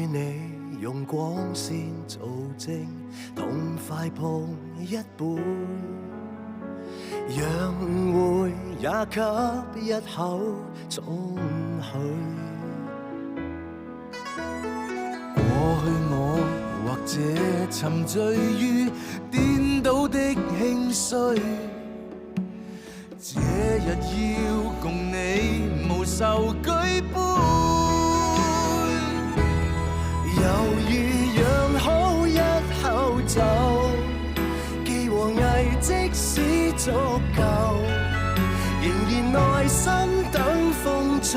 你用光線做證，痛快碰一杯，讓誤會也給一口總許。過去我或者沉醉於顛倒的興衰，這日要共你無愁舉杯，猶豫釀好一口酒，既和藝即使足夠，仍然耐心等風吹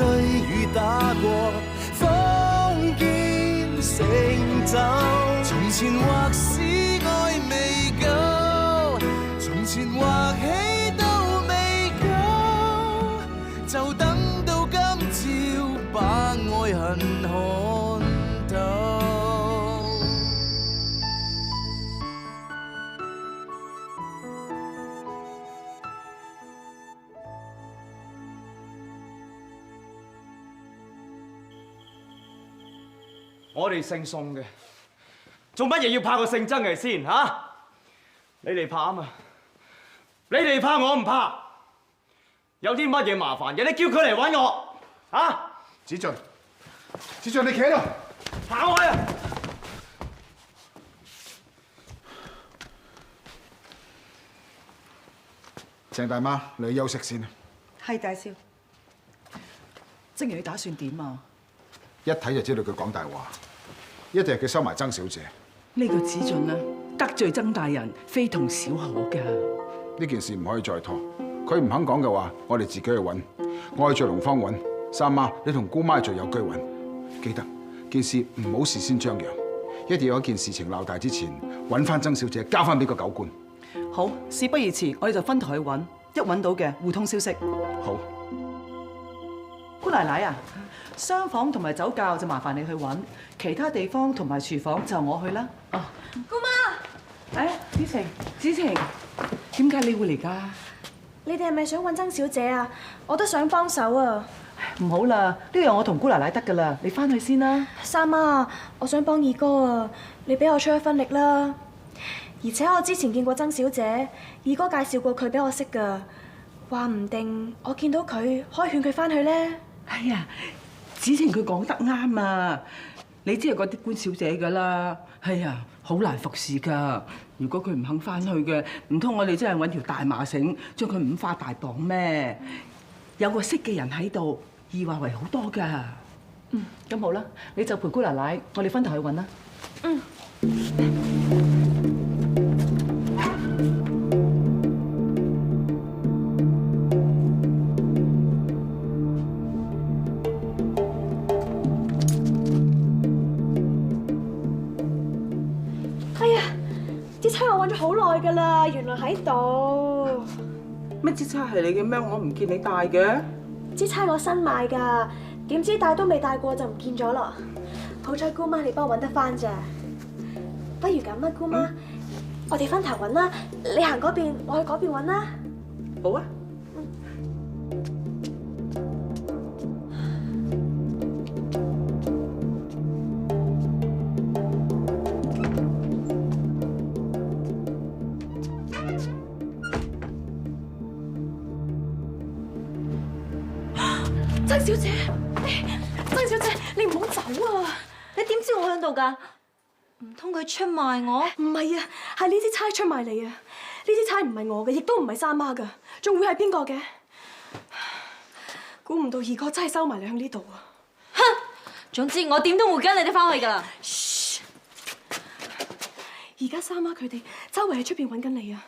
雨打過，方見成就。從前或是愛未夠，從前或喜都未夠，就等到今朝把愛恨看透。我哋姓宋嘅，做乜嘢要怕個姓曾嘅先嚇？你哋怕啊嘛？你哋怕我唔怕？有啲乜嘢麻煩嘅，你叫佢嚟揾我嚇？子俊，子俊，你企喺度，行開啊！鄭大媽，你休息先啊。係大少，正如你打算點啊？一睇就知道佢講大話，一定係佢收埋曾小姐。呢個子俊啊，得罪曾大人，非同小可㗎。呢件事唔可以再拖，佢唔肯講嘅話，我哋自己去揾。我去聚龍坊揾。三媽，你同姑媽去聚友居揾。記得件事唔好事先張揚，一定要喺件事情鬧大之前揾翻曾小姐，交翻俾個狗官。好，事不宜遲，我哋就分頭去揾，一揾到嘅互通消息。好。姑奶奶啊，廂房同埋酒窖就麻煩你去揾，其他地方同埋廚房就我去啦。哦，姑媽，子晴，子晴，點解你會嚟㗎？你哋係咪想揾曾小姐啊？我都想幫手啊！唔好啦，呢樣我同姑奶奶得㗎啦，你翻去先啦。三媽，我想幫二哥啊，你俾我出一分力啦。而且我之前見過曾小姐，二哥介紹過佢俾我識㗎，話唔定我見到佢可以勸佢翻去咧。哎呀，子晴佢講得啱啊！你知係嗰啲官小姐㗎啦，係啊，好難服侍㗎。如果佢唔肯翻去嘅，唔通我哋真係揾條大麻繩將佢五花大綁咩？有個識嘅人喺度，易話為好多㗎。咁好啦，你就陪姑奶奶，我哋分頭去揾啦。支叉我揾咗好耐㗎啦，原來喺度。乜支叉係你嘅咩？我唔見你帶嘅。支叉我新買㗎，點知帶都未帶過就唔見咗咯。好彩姑媽你幫我揾得返咋。不如咁啦，姑媽，我哋分頭揾啦。你行嗰邊，我去嗰邊揾啦。好啊。曾小姐，曾小姐，你唔好走啊！你點知我喺度㗎？唔通佢出賣我？唔係啊，係呢支叉出賣你啊！呢支叉唔係我嘅，亦都唔係三媽㗎，仲會係邊個嘅？估唔到二哥真係收埋你喺呢度啊！哼！總之我點都會跟你哋翻去㗎啦。噓！而家三媽佢哋周圍喺出邊揾緊你啊！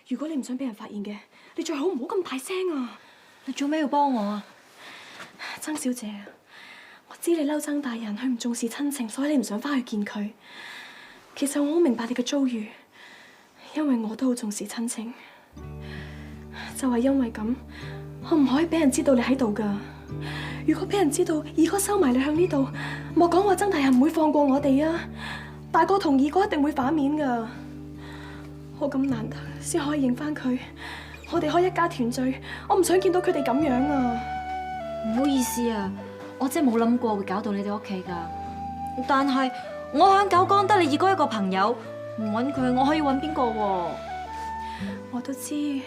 如果你唔想俾人發現嘅，你最好唔好咁大聲啊！你做咩要幫我啊？曾小姐啊，我知你嬲曾大人，佢唔重視親情，所以你唔想翻去見佢。其實我好明白你嘅遭遇，因為我都好重視親情。就係因為咁，我唔可以俾人知道你喺度㗎。如果俾人知道二哥收埋你向呢度，莫講話曾大人唔會放過我哋啊！大哥同二哥一定會反面㗎。我咁難得先可以認翻佢，我哋可以一家團聚，我唔想見到佢哋咁樣啊！唔好意思啊，我真係冇諗過會搞到你哋屋企㗎。但係我響九江得你二哥一個朋友，唔揾佢，我可以揾邊個喎？我都知，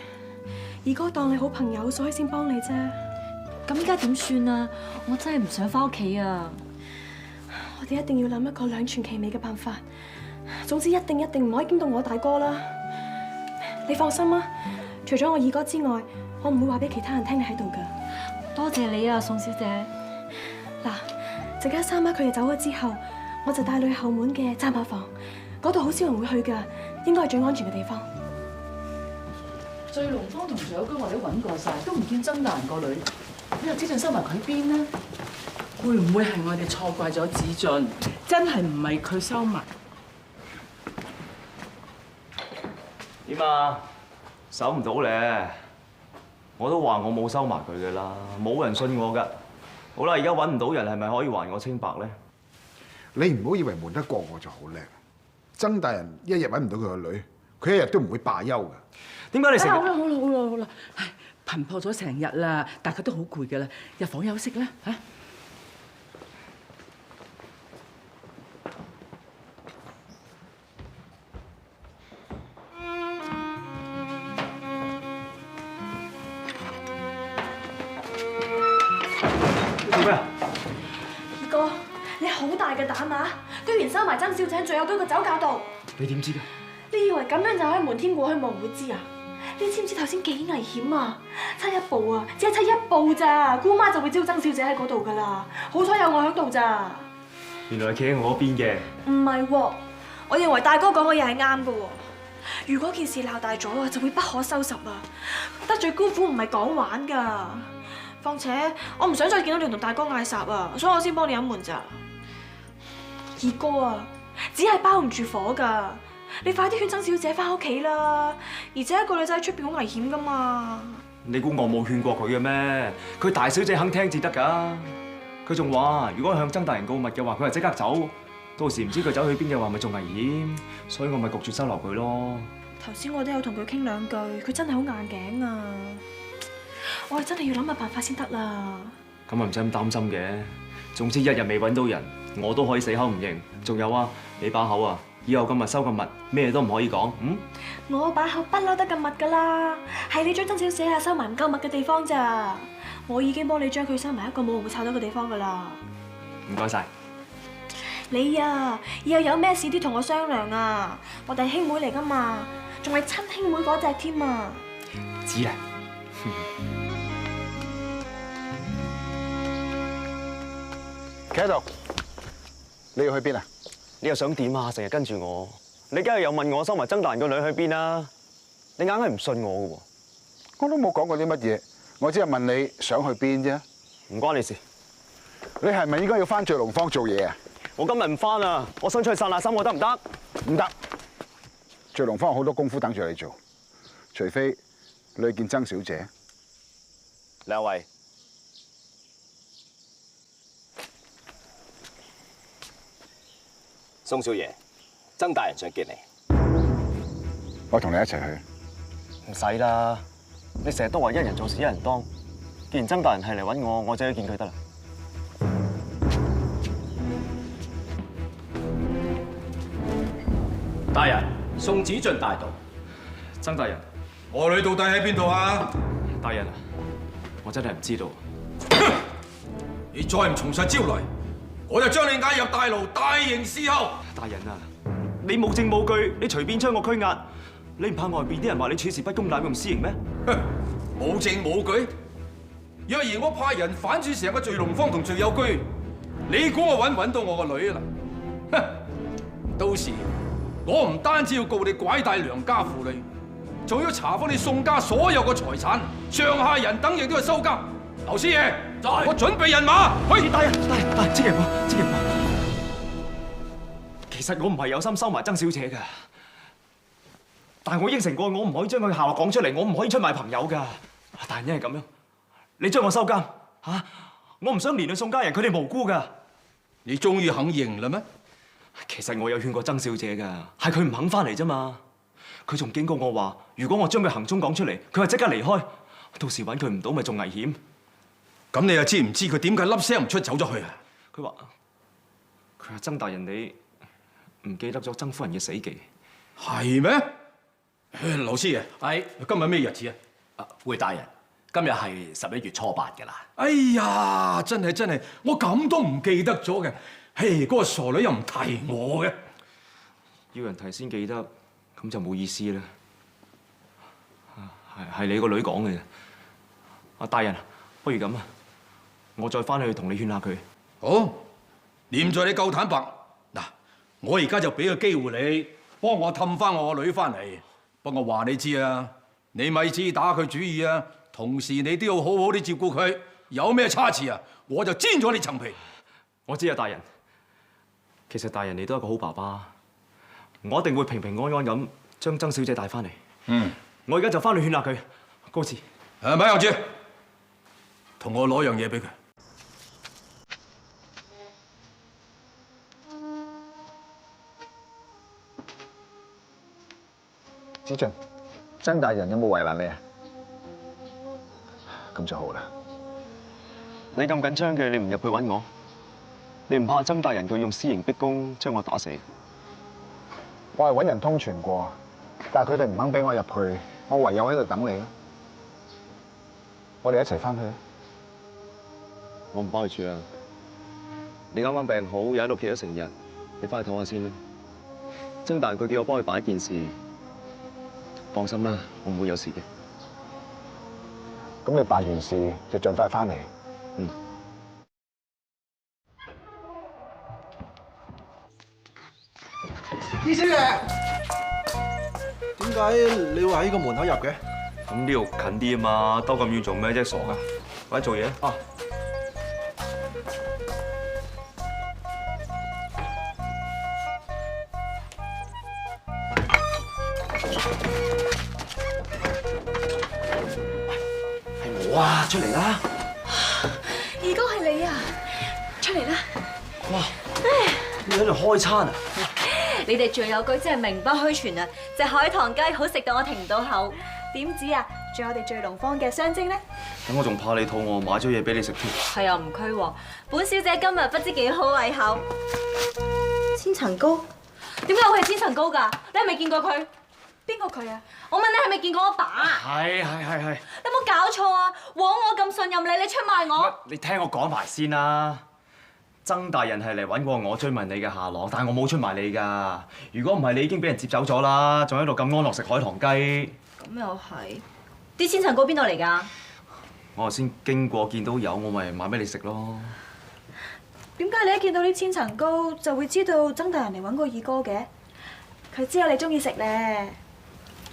二哥當你好朋友，所以先幫你啫。咁依家點算啊？我真係唔想翻屋企啊！我哋一定要諗一個兩全其美嘅辦法。總之一定唔可以驚動我大哥啦。你放心啊，除咗我二哥之外，我唔會話俾其他人聽你喺度噶。多謝你啊，宋小姐。嗱，陣間三媽佢哋走咗之後，我就帶你去後門嘅暫客房，嗰度好少人會去噶，應該係最安全嘅地方。醉龍坊同徐有居我哋都揾過晒，都唔見曾大人個女。你又知道收埋佢喺邊呢？會唔會係我哋錯怪咗子俊？真係唔係佢收埋？點啊？守唔到咧？我都話我冇收埋佢嘅啦，冇人信我噶。好啦，而家揾唔到人，係咪可以還我清白咧？你唔好以為瞞得過我就好叻。曾大人一日揾唔到佢個女，佢一日都唔會罷休㗎。點解你成日？好啦，唉，頻撲咗成日啦，大家都好攰㗎啦，入房休息啦嚇。做咩啊？二哥，你好大嘅膽啊！居然收埋曾小姐喺最有居個酒窖度。你點知㗎？你以為咁樣就可以瞞天過去，冇人會知啊？你知唔知頭先幾危險啊？差一步啊，只係差一步咋，姑媽就會知道曾小姐喺嗰度噶啦。好彩有我喺度咋。原來係企喺我嗰邊嘅。唔係喎，我認為大哥講嘅嘢係啱嘅喎。如果件事鬧大咗啊，就會不可收拾啊！得罪官府唔係講玩㗎。況且我唔想再見到你同大哥嗌霎啊，所以我先幫你隱瞞咋。二哥啊，只係包唔住火㗎。你快啲勸曾小姐翻屋企啦！而且一個女仔喺出邊好危險㗎嘛。你估我冇勸過佢嘅咩？佢大小姐肯聽至得㗎。佢仲話，如果向曾大人告密嘅話，佢就即刻走。到時唔知佢走去邊嘅話，咪仲危險。所以我咪焗住收留佢咯。頭先我都有同佢傾兩句，佢真係好硬頸啊！我係真係要諗下辦法先得啦。咁啊唔使咁擔心嘅。總之一日未揾到人，我都可以死口唔認。仲有啊，你把口啊，以後咁密收咁密，咩都唔可以講。我把口不嬲得咁密㗎啦，係你將曾小姐啊收埋唔夠密嘅地方咋。我已經幫你將佢收埋一個冇人會抄到嘅地方㗎啦。唔該晒。你啊，以後有咩事都同我商量啊！我哋兄妹嚟㗎嘛，仲係親兄妹嗰隻添啊！知啦。企喺度，你要去邊啊？你又想點啊？成日跟住我，你梗係又問我收埋曾大人個女去邊啦？你硬係唔信我嘅喎。我都冇講過啲乜嘢，我只係問你想去邊啫。唔關你事。你係咪應該要翻醉龍坊做嘢啊？我今日唔翻啊！我想出去散下心，我得唔得？唔得，醉龍坊好多功夫等住你做，除非你去見曾小姐。兩位，宋少爺，曾大人想見你。我同你一齊去。唔使啦，你成日都話一人做事一人當。既然曾大人係嚟揾我，我就去見佢得啦。大人，宋子俊大道。曾大人，我女到底喺邊度啊？大人啊，我真係唔知道。你再唔從實招來，我就將你押入大牢，大刑伺候。大人啊，你冇證冇據，你隨便將我拘押，你唔怕外邊啲人話你處事不公、濫用私刑咩？冇證冇據。若然我派人反轉成個醉龍坊同醉有居，你估我揾到我個女啊？嗱，到時我唔單止要告你拐帶良家婦女，仲要查封你宋家所有嘅財產，上下人等亦都要收監。劉師爺，我準備人馬去。大人，千祈唔好，千祈唔好。其實我唔係有心收埋曾小姐㗎，但係我應承過，我唔可以將佢下落講出嚟，我唔可以出賣朋友㗎。大人因為咁樣，你將我收監嚇，我唔想連累宋家人，佢哋無辜㗎。你終於肯認啦咩？其實我有勸過曾小姐㗎，係佢唔肯翻嚟啫嘛。佢仲警告我話，如果我將佢行蹤講出嚟，佢係即刻離開，到時揾佢唔到咪仲危險。咁你又知唔知佢點解粒聲唔出走咗去啊？佢佢話曾大人你唔記得咗曾夫人嘅死忌。係咩？老師啊，今日咩日子啊？回大人，今日係11月初8㗎啦。哎呀，真係，我咁都唔記得咗嘅。嘿，嗰個傻女又唔提我嘅。要人提先記得，咁就冇意思啦。係你個女講嘅啫。阿大人，不如咁啊，我再翻去同你勸下佢。好，念在你夠坦白。嗱，我而家就俾個機會你，幫我氹翻我個女翻嚟。不過話你知啊，你咪只打佢主意啊。同時你都要好好啲照顧佢。有咩差池啊，我就煎咗你層皮。我知啊，大人。其實大人你都係個好爸爸，我一定會平平安安咁將曾小姐帶翻嚟。我而家就翻去勸下佢。告辭。咪楊志，同我攞樣嘢俾佢。子俊，曾大人有冇為難你啊？咁就好啦。你咁緊張嘅，你唔入去揾我？你唔怕曾大人佢用私刑逼供將我打死？我係揾人通傳過，但係佢哋唔肯俾我入去，我唯有喺度等你咯。我哋一齊翻去。我唔翻去住啊！你啱啱病好，又喺度企咗成日，你翻去唞下先啦。曾大人佢叫我幫佢辦一件事，放心啦，我唔會有事嘅。咁你辦完事就盡快翻嚟。醫小姐，點解你會喺個門口入嘅？咁呢度近啲啊嘛，兜咁遠做咩啫？傻噶！快啲做嘢啊！係我啊！出嚟啦！二哥係你啊！出嚟啦！哇！你喺度開餐啊？你哋最有句真係名不虛傳啊！隻海棠雞好食到我停唔到口。點知啊？仲有我哋聚龍坊嘅雙蒸咧？咁我仲怕你肚餓，買咗嘢俾你食添。係啊，唔拘喎。本小姐今日不知幾好胃口。千層糕？點解會係千層糕㗎？你係咪見過佢？邊個佢啊？我問你係咪見過我爸？係。你有冇搞錯啊？枉我咁信任你，你出賣我？你聽我講埋先啦。曾大人係嚟揾過我追問你嘅下落，但係我冇出賣你㗎。如果唔係，你已經俾人接走咗啦，仲喺度咁安樂食海棠雞。咁又係。啲千層糕邊度嚟㗎？我頭先經過見到有，我咪買俾你食咯。點解你一見到啲千層糕就會知道曾大人嚟揾過二哥嘅？佢知道你中意食咧。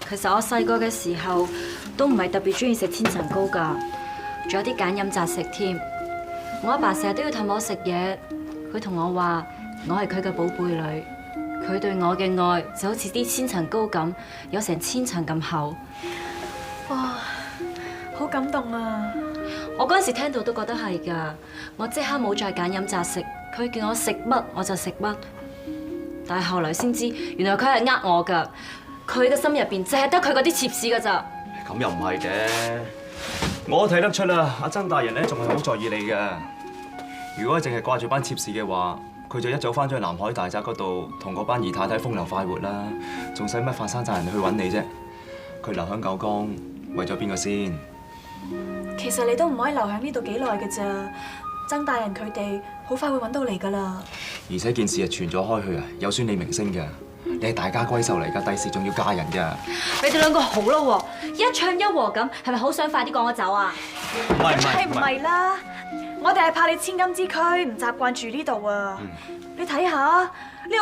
其實我細個嘅時候都唔係特別中意食千層糕㗎，仲有啲揀飲擇食添。我阿爸成日都要氹我食嘢，佢同我話我係佢嘅寶貝女，佢對我嘅愛就好似啲千層糕咁，有成1000層咁厚。哇，好感動啊！我嗰陣時聽到都覺得係㗎，我即刻冇再揀飲擇食，佢叫我食乜我就食乜。但係後來先知，原來佢係呃我㗎，佢嘅心入邊淨係得佢嗰啲妾侍㗎咋。咁又唔係嘅，我睇得出啦，阿曾大人咧仲係好在意你嘅。如果淨係掛住班妾侍嘅話，佢就一早翻咗去南海大宅嗰度同嗰班姨太太風流快活啦，仲使乜發生責人去揾你啫？佢留響九江為咗邊個先？其實你都唔可以留喺呢度幾耐嘅咋，曾大人佢哋好快會揾到你噶啦。而且件事係傳咗開去啊，有宣你名聲嘅，你係大家閨秀嚟㗎，第時仲要嫁人㗎。你哋兩個好啦喎，一唱一和咁，係咪好想快啲趕我走啊？唔係啦，我哋係怕你千金之軀，唔習慣住呢度啊。你睇下呢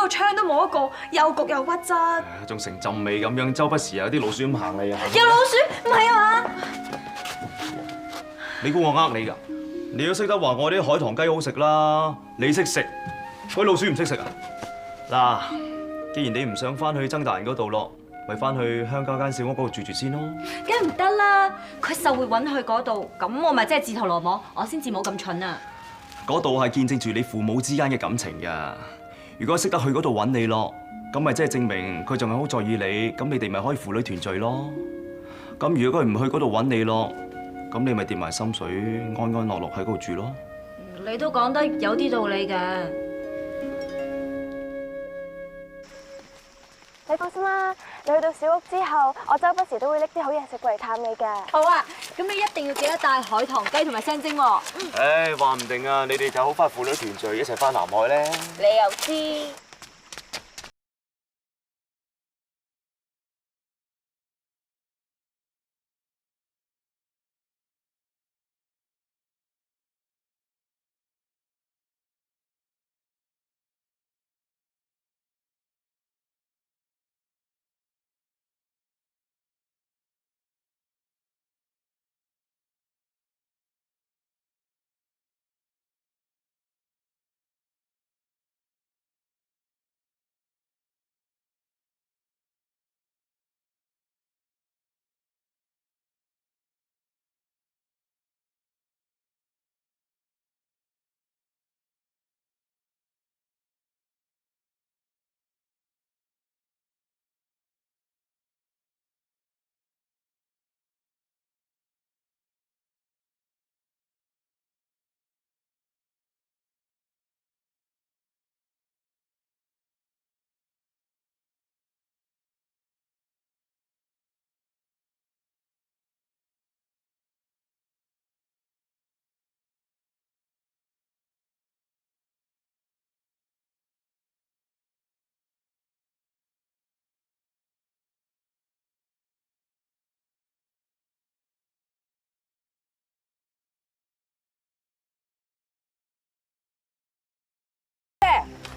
度窗都冇一個，又焗又屈質，仲成陣味咁樣，周不時有啲老鼠咁行嚟啊！有老鼠？唔係啊嘛？你估我呃你㗎？你都識得話我啲海棠雞好食啦，你識食，嗰啲老鼠唔識食啊？嗱，既然你唔想翻去曾大人嗰度咯，咪翻去鄉郊間小屋嗰度住住先咯。梗係唔得啦，佢實會揾去嗰度，咁我咪真係自投羅網，我先至冇咁蠢啊！嗰度係見證住你父母之間嘅感情㗎。如果識得去嗰度揾你咯，咁咪即係證明佢仲係好在意你，咁你哋咪可以父女團聚咯。咁如果佢唔去嗰度揾你咯，咁你咪跌埋心水，安安樂樂喺嗰度住咯。你都講得有啲道理嘅。你放心啦，你去到小屋之後，我周不時都會拎啲好嘢食過嚟探你㗎。好啊，咁你一定要記得帶海棠雞同埋聲蒸喎。唉，話唔定啊，你哋就好快父女團聚，一齊翻南海咧。你又知？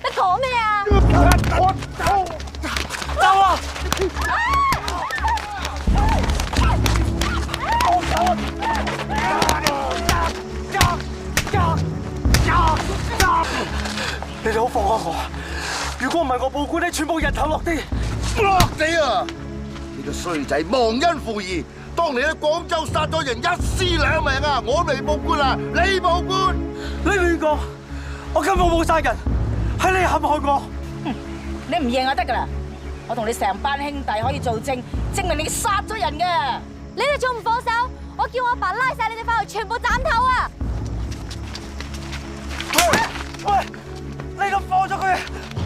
你講咩啊？走啊！你哋好放開我！如果唔係我報官，你全部人頭落地。落地啊！你個衰仔忘恩負義，當年喺廣州殺咗人一屍兩命啊！我未報官啊，你報官！你亂講，我根本冇殺人，係你陷害我。你唔認就得噶啦！我同你成班兄弟可以做證，證明你殺咗人嘅。你哋仲唔放手？我叫我阿爸拉晒你哋翻去，全部斬頭啊！喂，你咁放咗佢，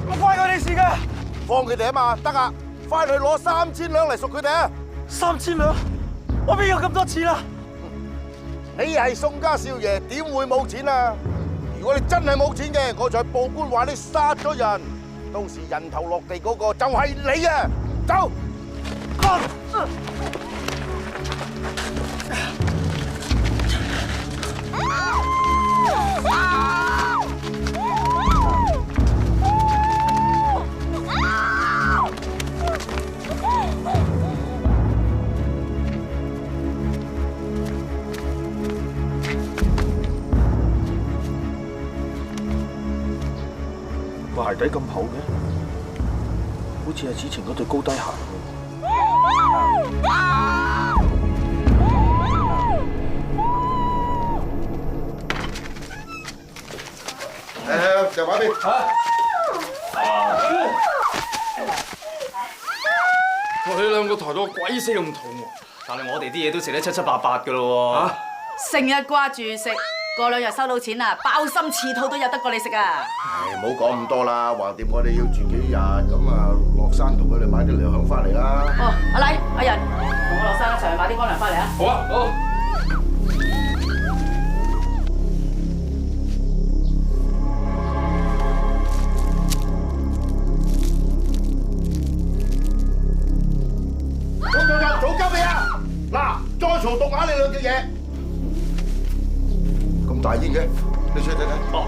唔關佢哋事噶。放佢哋啊嘛，得啊！快去攞3000兩嚟贖佢哋啊！3000兩，我邊有咁多錢啊？你係宋家少爺，點會冇錢啊？如果你真係冇錢嘅，我就去報官話你殺咗人，到時人頭落地嗰個就係你啊！走！個鞋底咁厚嘅，好似係之前嗰對高低鞋喎。就話俾你兩個抬到鬼死咁痛喎！但係我哋啲嘢都食得七七八八㗎咯喎。成日掛住食，過2日收到錢啦，包心刺肚都有得過你食啊！唉，唔好講咁多啦，橫掂我哋要住幾日，咁啊落山同佢哋買啲糧餉翻嚟啦。哦，阿禮、阿仁，同我落山一齊去買啲乾糧翻嚟啊！好啊，好。早交未啊！嗱，再嘈動下你兩隻嘢，咁大煙嘅，你出去睇睇。哦。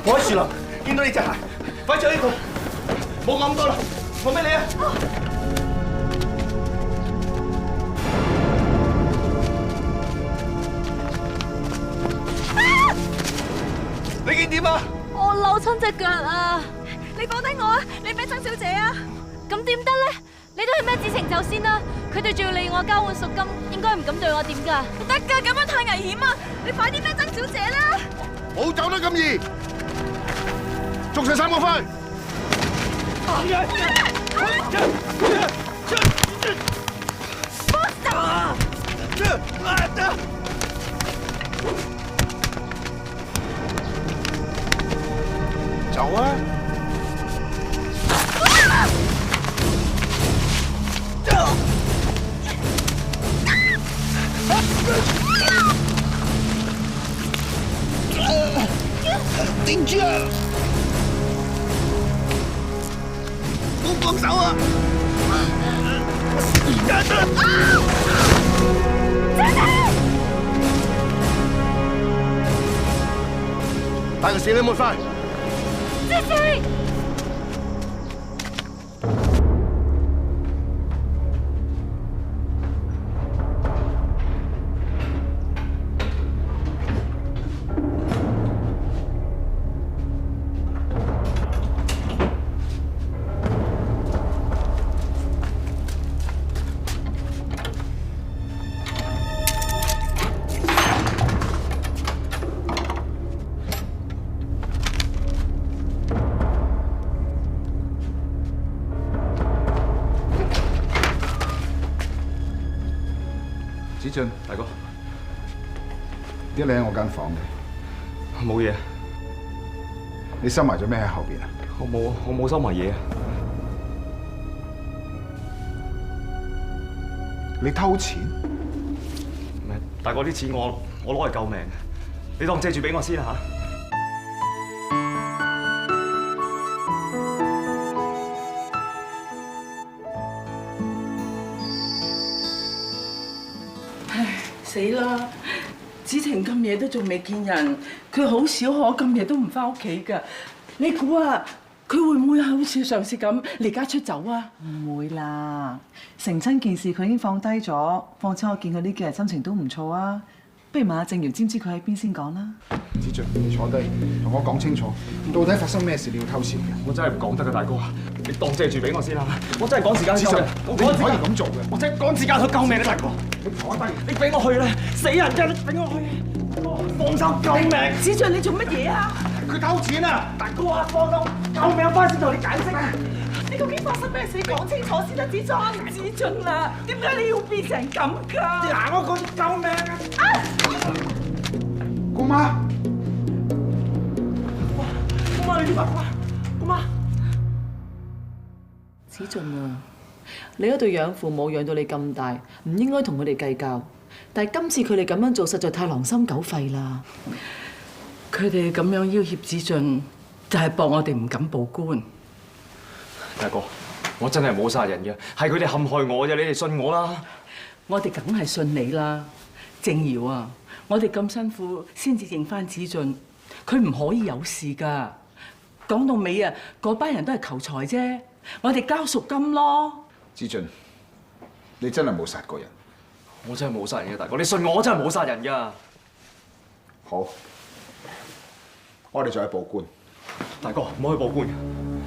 我喺樹林見到你隻鞋，快着呢度，冇諗多啦，我俾你啊！你見點啊？我冧親隻腳啊！你放低我啊！你俾曾小姐啊！咁點得咧？你都係咩知情就先啦！佢哋仲要利我交換贖金，應該唔敢對我點㗎？唔得㗎，咁樣太危險啊！你快啲咩曾小姐啦！冇走得咁易，捉晒3個返。走啊！頂住啊！唔好放手啊！大個事你冇快！芝芝。子俊，大哥，點解你喺我間房嘅？冇嘢。你收埋咗咩喺後邊啊？我冇收埋嘢啊！你偷錢？唔係，大哥啲錢我攞嚟救命嘅，你當借住俾我先啦嚇。死啦！子晴咁夜都仲未見人，佢好少可咁夜都唔翻屋企㗎。你估啊，佢會唔會係好似上次咁離家出走啊？唔會啦，成親件事佢已經放低咗。況且我見佢呢幾日心情都唔錯啊。不如問下正源知唔知佢喺邊先講啦。子俊，你坐低同我講清楚，到底發生咩事？你要偷錢嘅？我真係唔講得㗎，大哥，你當借住俾我先啦。我真係趕時間去救人，你唔可以咁做嘅。我真係趕時間去救命嘅，大哥。你坐低，你俾我去啦！死人㗎，你俾我去！放手救命！子俊，你做乜嘢啊？佢偷錢啊！大哥啊，放手救命！翻先同你解釋啊！你究竟發生咩事？講清楚先啦，子俊。子俊啊，點解你要變成咁㗎？嗱，我講救命啊！姑媽，姑媽你點啊？姑媽，子俊啊，你嗰對養父母養到你咁大，唔應該同佢哋計較。但係今次佢哋咁樣做，實在太狼心狗肺啦。佢哋咁樣要挾子俊，就係博我哋唔敢報官。大哥，我真係冇殺人嘅，係佢哋陷害我啫，你哋信我啦。我哋梗係信你啦，正堯啊！我哋咁辛苦先至認翻子俊，佢唔可以有事㗎。講到尾啊，嗰班人都係求財啫，我哋交贖金咯。子俊，你真係冇殺過人。我真係冇殺人嘅，大哥，你信我，我真係冇殺人㗎。好，我哋再去報官。大哥，唔好去報官，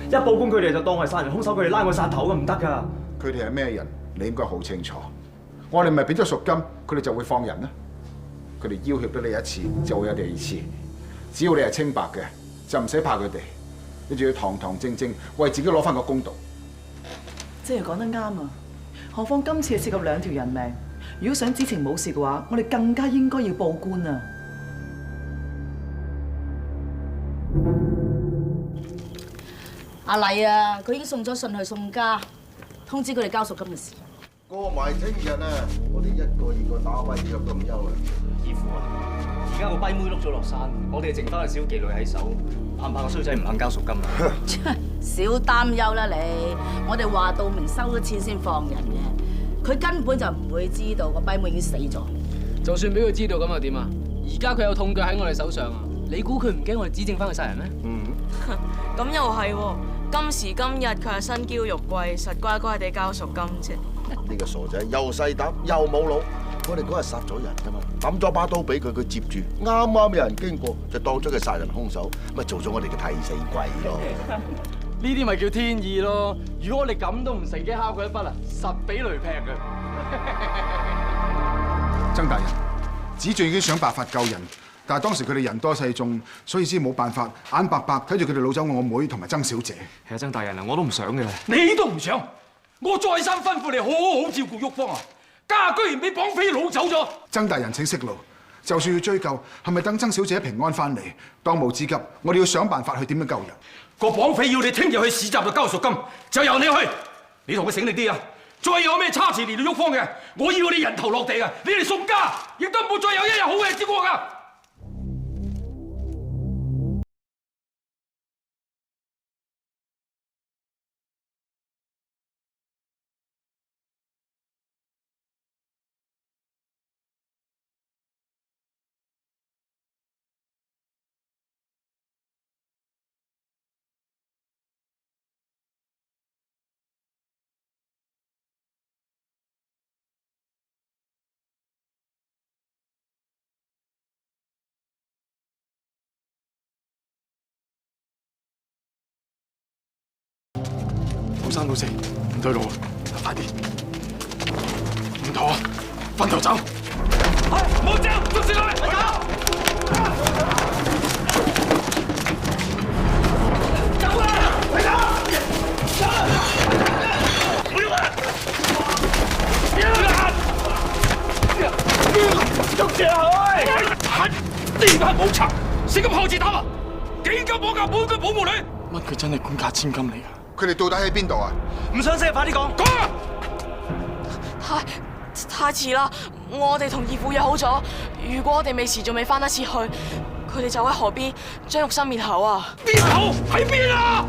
一報官佢哋就當我係殺人兇手，佢哋拉我殺頭嘅，唔得㗎。佢哋係咩人？你應該好清楚。我哋咪俾咗贖金，佢哋就會放人啦。佢哋要挾咗你一次，就會有第二次。只要你係清白嘅，就唔使怕佢哋。你仲要堂堂正正為自己攞翻個公道。即係講得啱啊！何況今次係涉及2條人命。如果想子晴冇事嘅話，我哋更加應該要報官啊！阿麗啊，佢已經送咗信去宋家，通知佢哋交贖金嘅事。過埋聽日啊，我哋一個二個打跛腳都唔休啊！義父啊，而家個跛妹碌咗落山，我哋剩翻個小妓女喺手，怕唔怕個衰仔唔肯交贖金啊？少擔憂啦你，我哋話到明收咗錢先放人嘅，佢根本就唔會知道個跛妹已經死咗。就算俾佢知道咁又點啊？而家佢有痛腳喺我哋手上啊！你估佢唔驚我哋指證翻佢殺人咩？咁又係喎，今時今日佢係身嬌肉貴，實乖乖地交贖金啫。呢個傻仔又細膽又冇腦，我哋嗰日殺咗人啫嘛，抌咗把刀俾佢，佢接住，啱啱有人經過就當咗佢殺人兇手，咪做咗我哋嘅替死鬼咯。呢啲咪叫天意咯！如果我哋咁都唔乘機敲佢一筆啊，實俾雷劈嘅。曾大人，子俊已經想辦法救人，但係當時佢哋人多勢眾，所以先冇辦法，眼白白睇住佢哋擄走我妹同埋曾小姐。係啊，曾大人啊，我都唔想嘅。你都唔想？我再三吩咐你好好照顧旭芳啊！家居然俾綁匪擄走咗。曾大人請息怒，就算要追究，係咪等曾小姐平安翻嚟？當務之急，我哋要想辦法去點樣救人。個綁匪要你聽日去市集度交贖金，就由你去。你同佢醒力啲啊！再有咩差池連到旭芳嘅，我要你人頭落地啊！你哋宋家亦都唔會再有一日好嘅日子過㗎。老三老四，唔對路啊！快啲！唔妥啊！分頭走！冇走，捉住佢！走！走啊！快走！走！不用啊！捉住佢！呢班冇賊，死咁耗子膽啊！幾斤綁架本居保姆女？乜佢真係官家千金嚟㗎？佢哋到底喺邊度啊？唔想識，快啲講！講啊！太遲啦！我哋同義父約好咗，如果我哋未遲仲未翻得切去，佢哋就喺河邊將玉生滅口啊！滅口喺邊啊？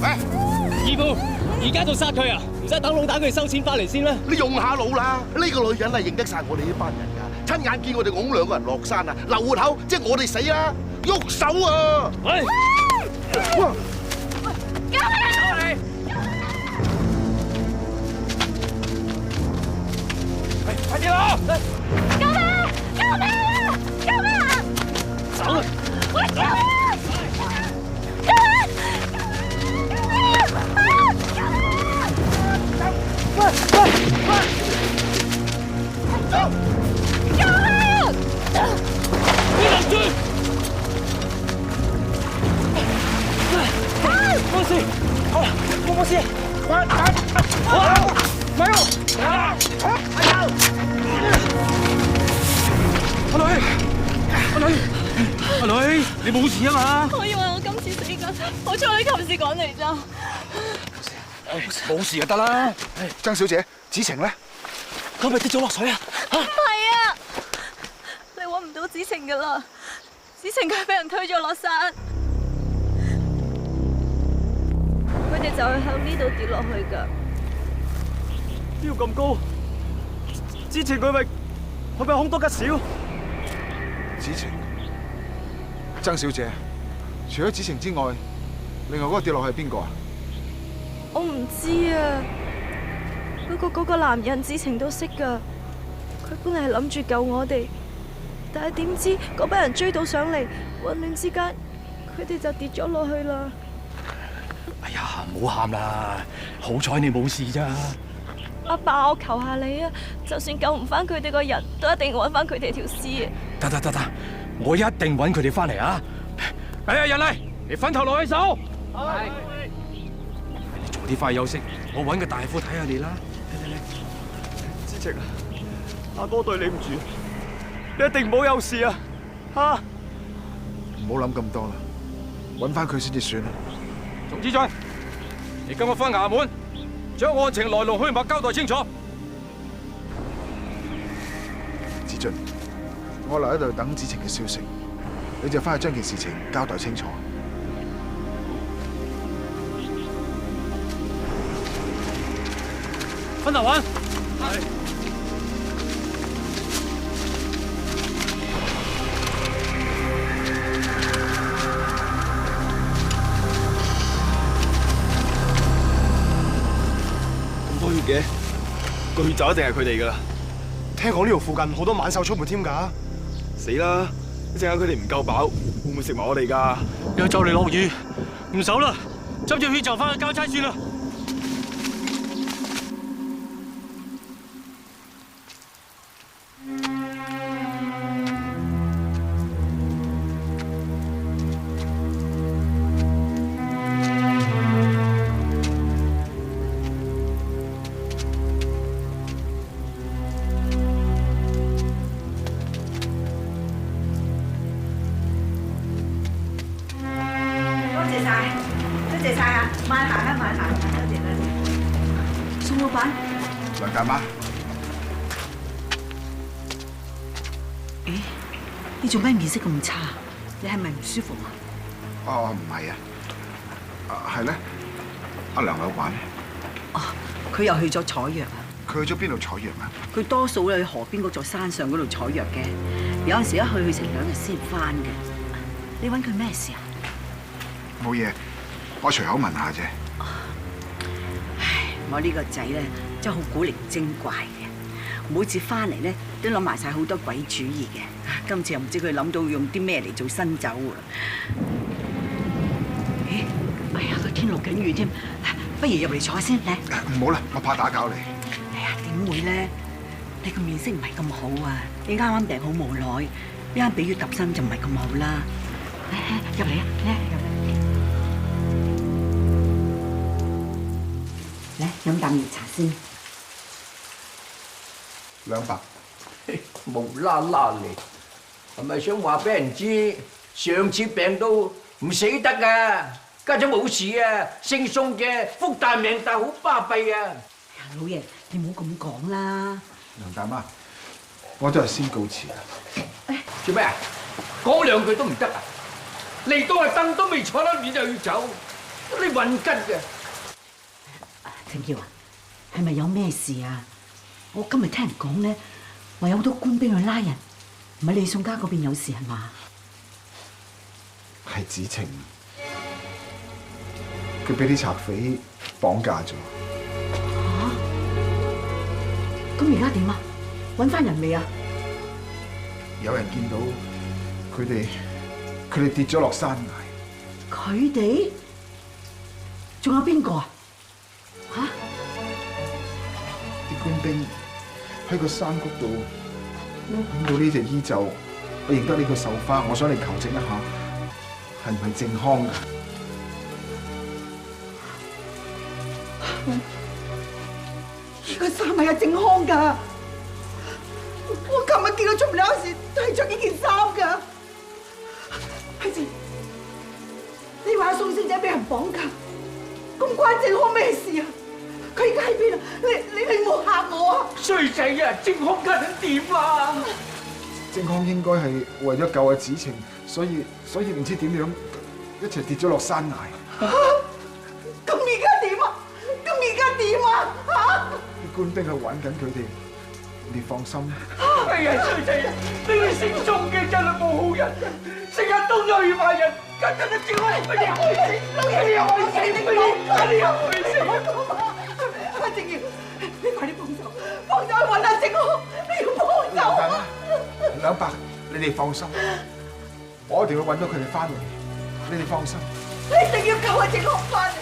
喂，義父，而家就殺佢啊！唔使等老蛋佢收錢翻嚟先啦！你用下腦啦！呢個女人係認得晒我哋呢班人㗎，親眼見我哋拱兩個人落山啊，留活口，即係我哋死啦！喐手啊！喂！哇！救命！快啲啦！救命！救命啊！救命啊！走啊！喂！救命！救命！走！救命！你留住！冇事，好啦，我冇事。咪有！阿女，你冇事啊嘛？我以為我今次死緊，好彩你及時趕嚟咋。冇事就得啦。曾小姐，子晴咧？佢咪跌咗落水啊？唔係啊，你揾唔到子晴噶啦，子晴佢俾人推咗落山，佢哋就係向呢度跌落去噶。標咁高，之前佢咪凶多吉少？子晴，曾小姐，除咗子晴之外，另外嗰個跌落去係邊個啊？我唔知啊，不過嗰個男人子晴都識噶，佢本嚟係諗住救我哋，但係點知嗰班人追到上嚟，混亂之間，佢哋就跌咗落去啦。哎呀，唔好喊啦，好彩你冇事咋。阿爸，我求下你啊，就算救唔翻佢哋個人，都一定揾翻佢哋條屍啊！得，我一定揾佢哋翻嚟啊！哎呀，人嚟，你分頭落去手。係。你早啲翻去休息，我揾個大夫睇下你啦。子晴啊，阿哥對你唔住，你一定唔好有事啊！嚇！唔好諗咁多啦，揾翻佢先至算啦。總之俊，你跟我翻衙門，將案情來龍去脈交代清楚。子俊，我留喺度等子晴嘅消息，你就翻去將件事情交代清楚。分頭揾。係。咁多血嘅，句就一定係佢哋噶啦。聽講呢度附近好多猛獸出沒添㗎。死啦！一陣間佢哋唔夠飽，會唔會食埋我哋㗎？又就嚟落雨，唔守啦，執住血就翻去交差算啦。多謝晒啊！慢行啊，慢行，多謝多謝。宋老闆，梁大媽，咦？你做咩面色咁差？你係咪唔舒服啊？哦，唔係啊，係咧，阿梁老闆。哦，佢又去咗採藥啊？佢去咗邊度採藥啊？佢多數去河邊嗰座山上嗰度採藥嘅，有陣時一去成2日先翻嘅。你揾佢咩事啊？冇嘢，我隨口問下啫。唉，我呢個仔咧真係好古靈精怪嘅，每次翻嚟咧都諗埋晒好多鬼主意嘅。今次又唔知佢諗到用啲咩嚟做新酒啊！咦？哎呀，個天落緊雨添，不如入嚟坐下先嚟。唔好啦，我怕打攪你。哎呀，點會咧？你個面色唔係咁好啊！你啱啱病好無耐，一啱俾雨揼身就唔係咁好啦。入嚟啊！入嚟。嚟飲啖熱茶先。200。無啦啦嚟，係咪想話俾人知上次病到唔死得啊？家陣冇事啊，姓宋嘅福大命大，好巴閉啊！老爺，你唔好咁講啦。梁大媽，我都係先告辭啦。做咩啊？講兩句都唔得啊？嚟到啊凳都未坐得暖就要走，你混吉嘅。鄭耀啊，係咪有咩事啊？我今日聽人講咧，話有好多官兵去拉人，唔係你宋家嗰邊有事係嘛？係子晴，佢俾啲賊匪綁架咗。嚇！咁而家點啊？揾翻人未啊？有人見到佢哋跌咗落山崖。佢哋？仲有邊個啊？嚇！啲官兵喺個山谷度揾到呢隻衣袖，我認得呢個繡花，我想嚟求證一下，係唔係靖康㗎？呢個衫係阿靖康㗎，我琴日見到出門口時都係着呢件衫㗎。係靜，你話宋小姐俾人綁架，咁關靖康咩事啊？佢而家喺邊啊？你唔好嚇我啊！衰仔啊！靖康家陣點啊？靖康應該係為咗救阿子晴，所以唔知點樣一齊跌咗落山崖。咁而家點啊？咁而家點啊？嚇！啲官兵係揾緊佢哋，你放心。哎呀，衰仔啊！你哋姓宋嘅真係冇好人嘅，成日都累埋人，家陣都照你乜嘢開始？乜嘢開始？乜嘢開始？阿靜瑤，你快啲幫手去揾阿靖康，你要幫手啊！200，你哋放心，我一定會揾到佢哋翻嚟，你哋放心。你一定要救阿靖康翻嚟，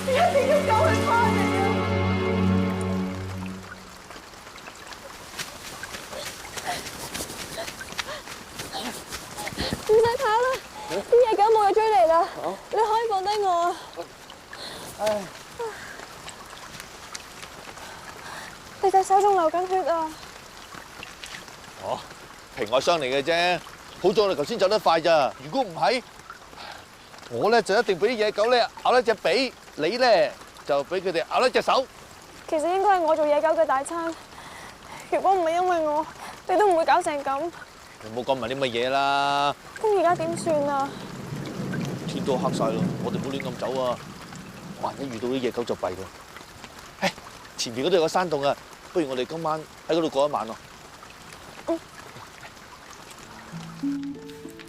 你一定要救佢翻嚟啊！唔使跑啦，啲野狗冇嘢追嚟啦，你可以放低我啊！唉。你隻手仲流緊血啊！哦，皮外傷嚟嘅啫，好在我哋頭先走得快咋。如果唔係，我咧就一定俾啲野狗咧咬一隻髀，你咧就俾佢哋咬一隻手。其實應該係我做野狗嘅大餐，如果唔係因為我，你都唔會搞成咁。你唔好講埋啲乜嘢啦。咁而家點算啊？天都黑晒咯，我哋唔好亂咁走啊！萬一遇到啲野狗就弊啦。唉，前面嗰度有個山洞啊！不如我哋今晚喺嗰度過一晚咯。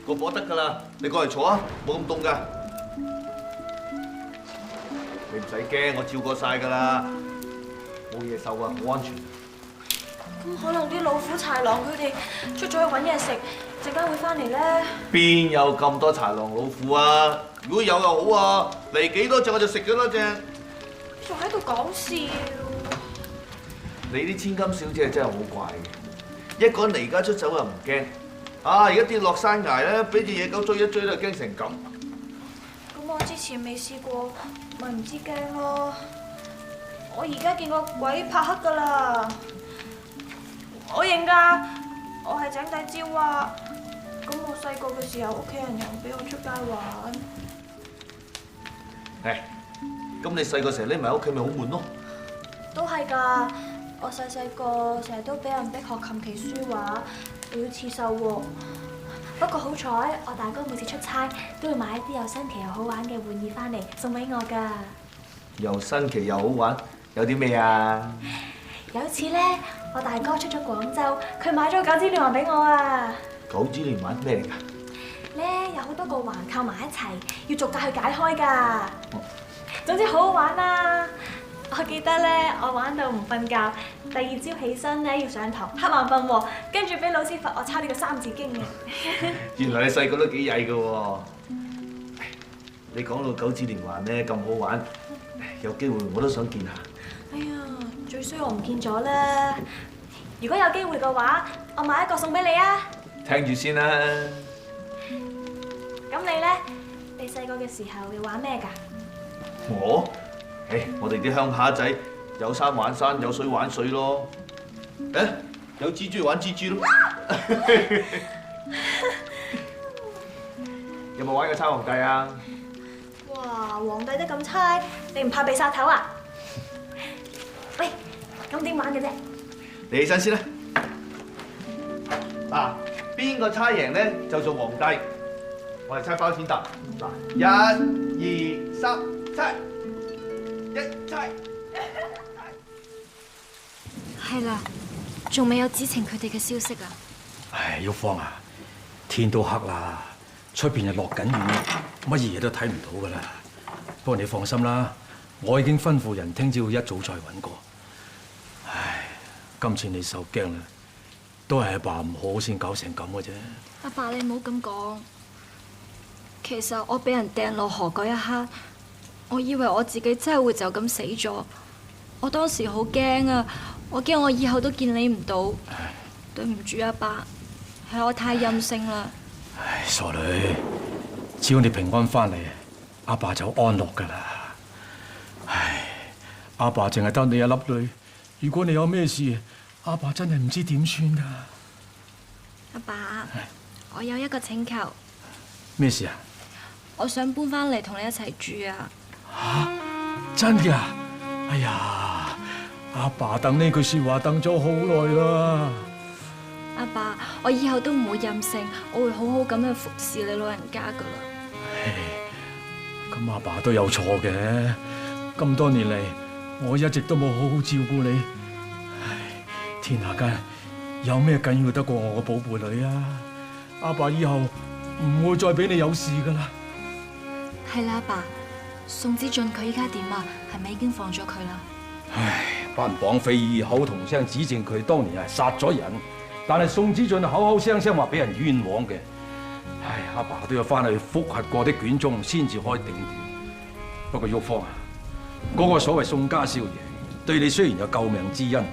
個火得㗎啦，你過嚟坐啊，冇咁凍㗎。你唔使驚，我照過晒㗎啦，冇嘢受啊，好安全。咁可能啲老虎、豺狼佢哋出咗去揾嘢食，陣間會翻嚟咧。邊有咁多豺狼老虎啊？如果有就好啊，嚟幾多隻我就食幾多隻。仲喺度講笑。你啲千金小姐真係好怪嘅，一個人離家出走又唔驚，而家跌落山崖咧，俾隻野狗追一追都驚成咁。咁我之前未試過，咪唔知驚咯。我而家見個鬼怕黑㗎啦，我認㗎，我係井底之蛙。咁我細個嘅時候，屋企人又唔俾我出街玩。咁你細個成日匿埋喺屋企咪好悶咯？都係㗎，我細個成日都俾人逼學琴棋書畫，又要刺繡喎。不過好彩，我大哥每次出差都會買一啲又新奇又好玩嘅玩意翻嚟送俾我㗎。又新奇又好玩，有啲咩啊？有次咧，我大哥出咗廣州，佢買咗個9支連環俾我啊9支連環咩嚟㗎？咧有好多個環扣埋一齊，要逐格去解開㗎。總之好好玩啦！我記得咧，我玩到唔瞓覺，第二朝起身咧要上堂，黑眼瞓喎，跟住俾老師罰我抄呢個三字經嘅。原來你細個都幾曳㗎喎！你講到9支連環咧咁好玩，有機會我都想見下。哎呀，最衰我唔見咗啦！如果有機會嘅話，我買一個送俾你啊！聽住先啦。咁你咧？你細個嘅時候要玩咩㗎？我哋啲鄉下仔有山玩山，有水玩水咯。有蜘蛛玩蜘蛛咯。有冇玩過猜皇帝啊？哇，皇帝都咁猜，你唔怕被殺頭啊？喂，咁點玩嘅啫？你起身先啦。嗱，邊個猜贏咧就做皇帝。我哋猜包錢揼。嗱，1、2、3，猜。1猜。係啦，仲未有子晴佢哋嘅消息啊！唉，玉芳啊，天都黑啦，出邊又落緊雨，乜嘢都睇唔到噶啦。不過你放心啦，我已經吩咐人聽朝一早再揾過。唉，今次你受驚啦，都係阿爸唔好先搞成咁嘅啫。阿爸，你唔好咁講。其實我俾人掟落河嗰一刻，我以為我自己真係會就咁死咗。我當時好驚啊，我驚我以後都見你唔到。對唔住阿爸，係我太任性啦。唉，傻女，只要你平安翻嚟，阿爸就安樂噶啦。唉，阿爸淨係得你一粒女，如果你有咩事，阿爸真係唔知點算噶。阿爸，我有一個請求。咩事啊？我想搬翻嚟同你一齊住啊！嚇，真㗎？哎呀，阿爸等呢句説話等咗好耐啦。阿爸，我以後都唔會任性，我會好好咁樣服侍你老人家噶啦。咁阿爸都有錯嘅，咁多年嚟我一直都冇好好照顧你。唉，天下間有咩緊要得過我個寶貝女啊？阿爸以後唔會再俾你有事噶啦。係啦，阿爸，宋子俊佢依家點啊？係咪已經放咗佢啦？唉，班綁匪異口同聲指證佢當年係殺咗人，但係宋子俊口口聲聲話俾人冤枉嘅。唉，阿爸都要翻去複核過啲卷宗先至可以定斷。不過玉芳啊，嗰個所謂宋家少爺對你雖然有救命之恩，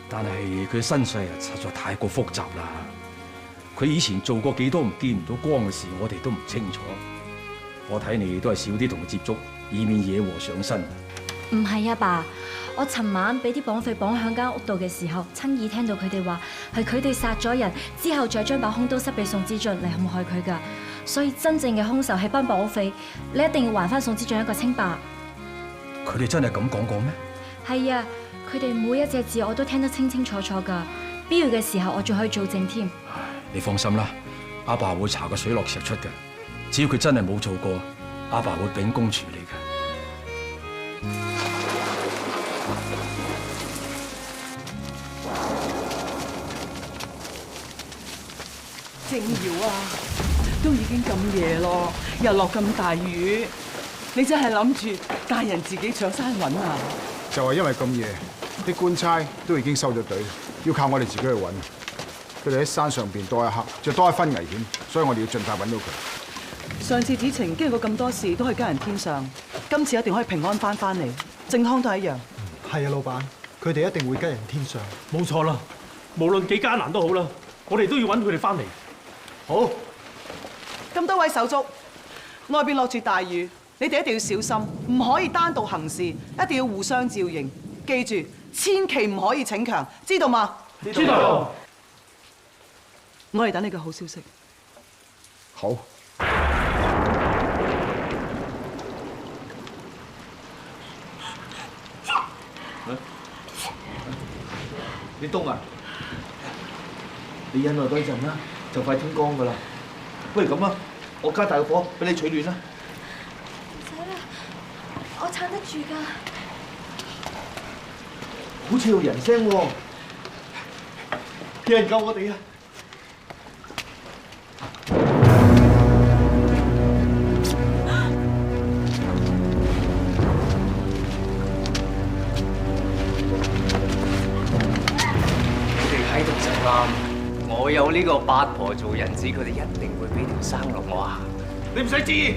但係佢身世啊實在太過複雜啦。佢以前做過幾多唔見唔到光嘅事，我哋都唔清楚。我睇你都係少啲同佢接觸，以免惹禍上身。唔係啊，爸，我尋晚俾啲綁匪綁喺間屋度嘅時候，親耳聽到佢哋話係佢哋殺咗人，之後再將把兇刀塞俾宋子俊嚟陷害佢㗎。所以真正嘅兇手係班綁匪，你一定要還翻宋子俊一個清白。佢哋真係咁講過咩？係啊，佢哋每一隻字我都聽得清清楚楚㗎。必要嘅時候，我仲可以做證添。你放心啦，阿爸會查個水落石出嘅。只要佢真係冇做過，阿爸會秉公處理嘅。靜瑤啊，都已經咁夜咯，又落咁大雨，你真係諗住帶人自己上山揾啊？就係因為咁夜，啲官差都已經收咗隊，要靠我哋自己去揾。佢哋喺山上邊多一刻，就多一分危險，所以我哋要盡快揾到佢。上次子晴經歷過咁多事，都可以跟人天上，今次一定可以平安翻嚟。正康都係一樣。係啊，老闆，佢哋一定會跟人天上。冇錯啦，無論幾艱難都好啦，我哋都要揾佢哋翻嚟。好，咁多位手足，外邊落住大雨，你哋一定要小心，唔可以單獨行事，一定要互相照應。記住，千祈唔可以逞強，知道嗎？知道。我哋等你個好消息。好。你凍啊？你忍耐多一陣啦，就快天光噶啦。不如咁啊，我加大個火俾你取暖啦。唔使啦，我撐得住㗎。好似有人聲喎，有人救我哋啊！喺度就啱，我有呢個八婆做引子，佢哋一定會俾條生路我行。你唔使知意。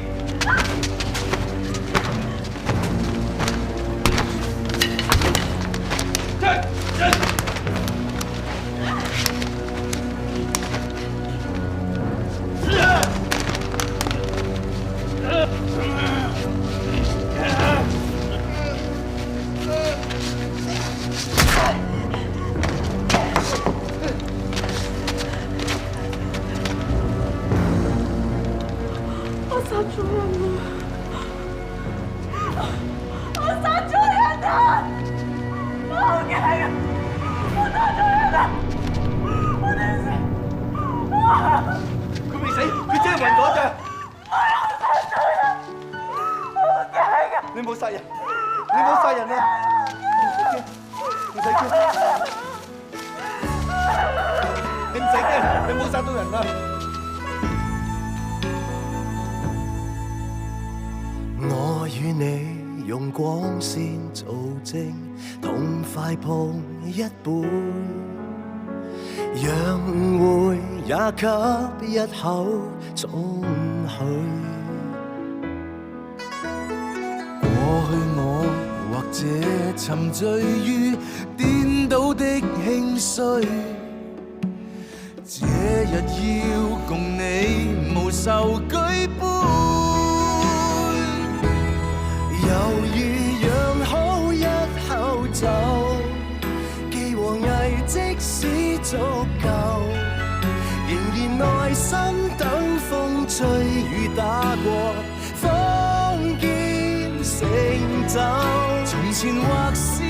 你冇殺人，你冇殺人啊！唔使驚，你唔使驚，你冇殺到人啊！我與你用光線做證，痛快碰一杯，讓誤會也給一口總許。過去我或者沉醉於顛倒的興衰，這日要共你無愁舉杯，猶豫讓好一口酒，既和藝即使足夠，仍然耐心等風吹雨打過，方見成就。從前或是